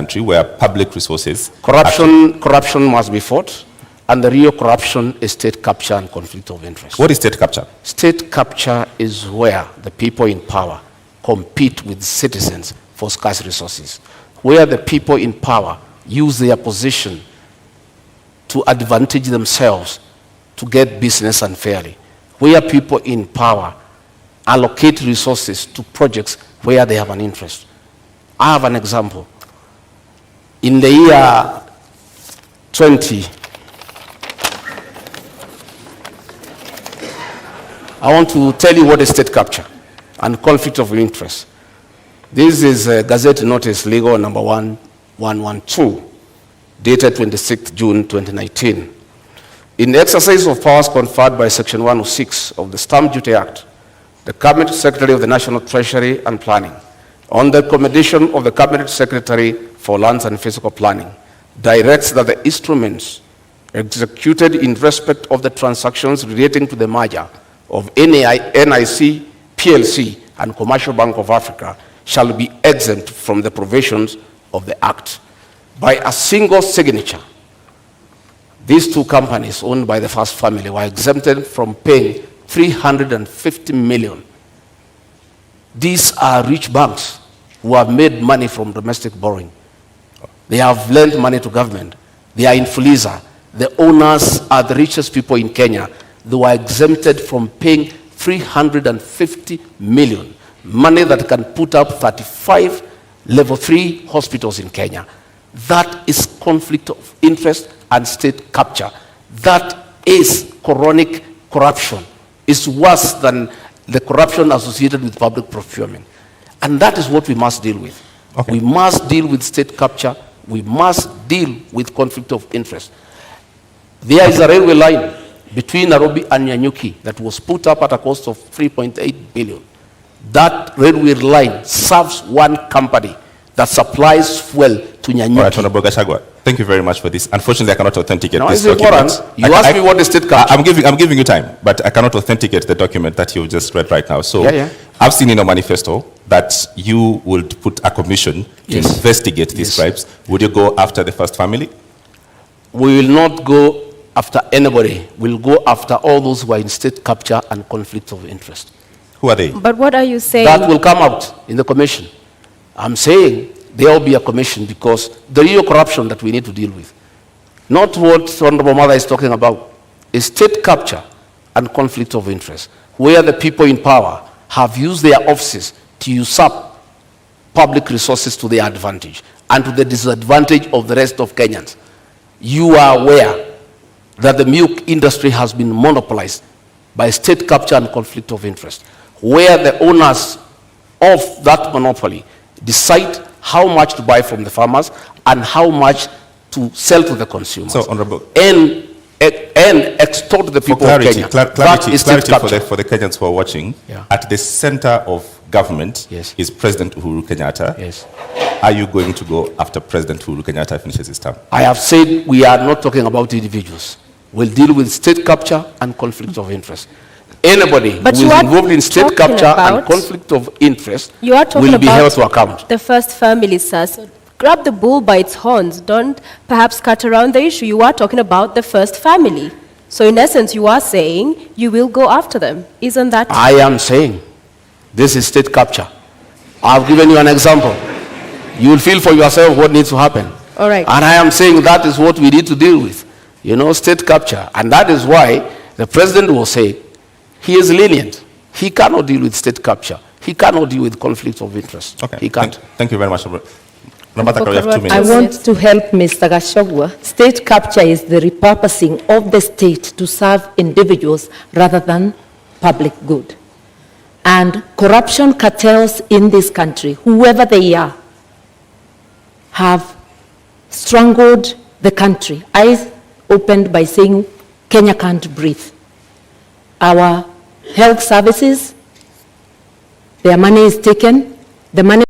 country where public resources... Corruption must be fought, and the real corruption is state capture and conflict of interest. What is state capture? State capture is where the people in power compete with citizens for scarce resources, where the people in power use their position to advantage themselves to get business unfairly, where people in power allocate resources to projects where they have an interest. I have an example. In the year 20, I want to tell you what is state capture and conflict of interest. This is Gazette Notice Legal number 1112, dated 26th June 2019. In the exercise of powers conferred by Section 106 of the Stamp Duty Act, the Cabinet Secretary of the National Treasury and Planning, on the recommendation of the Cabinet Secretary for Lands and Physical Planning, directs that the instruments executed in respect of the transactions relating to the merger of NIC, PLC, and Commercial Bank of Africa shall be exempt from the provisions of the Act. By a single signature, these two companies owned by the first family were exempted from paying 350 million. These are rich banks who have made money from domestic borrowing. They have lent money to government. They are in Fuliza. The owners are the richest people in Kenya. They were exempted from paying 350 million, money that can put up 35 level 3 hospitals in Kenya. That is conflict of interest and state capture. That is chronic corruption. It's worse than the corruption associated with public procurement. And that is what we must deal with. Okay. We must deal with state capture. We must deal with conflict of interest. There is a railway line between Nairobi and Nyanyuki that was put up at a cost of 3.8 billion. That railway line serves one company that supplies fuel to Nyanyuki. All right, Honorable Gachagua, thank you very much for this. Unfortunately, I cannot authenticate this document. You asked me what the state capture. I'm giving you time, but I cannot authenticate the document that you just read right now. So I've seen in your manifesto that you would put a commission to investigate these bribes. Would you go after the first family? We will not go after anybody. We'll go after all those who are in state capture and conflict of interest. Who are they? But what are you saying? That will come out in the commission. I'm saying there will be a commission because the real corruption that we need to deal with, not what Honorable Mother is talking about, is state capture and conflict of interest, where the people in power have used their offices to usurp public resources to their advantage and to the disadvantage of the rest of Kenyans. You are aware that the milk industry has been monopolized by state capture and conflict of interest, where the owners of that monopoly decide how much to buy from the farmers and how much to sell to the consumers. So, Honorable, and extort the people of Kenya. Clarity for the Kenyans who are watching. At the center of government is President Uhuru Kenyatta. Yes. Are you going to go after President Uhuru Kenyatta finishes his term? I have said we are not talking about individuals. We'll deal with state capture and conflict of interest. Anybody who is involved in state capture and conflict of interest will be held to account. The first family, sir. So grab the bull by its horns. Don't perhaps cut around the issue. You are talking about the first family. So in essence, you are saying you will go after them. Isn't that? I am saying this is state capture. I've given you an example. You will feel for yourself what needs to happen. All right. And I am saying that is what we need to deal with. You know, state capture. And that is why the president will say, he is lenient. He cannot deal with state capture. He cannot deal with conflict of interest. Okay. He can't. Thank you very much. I want to help Mr. Gachagua. State capture is the repurposing of the state to serve individuals rather than public good. And corruption cartels in this country, whoever they are, have strangled the country. I opened by saying Kenya can't breathe. Our health services, their money is taken. The money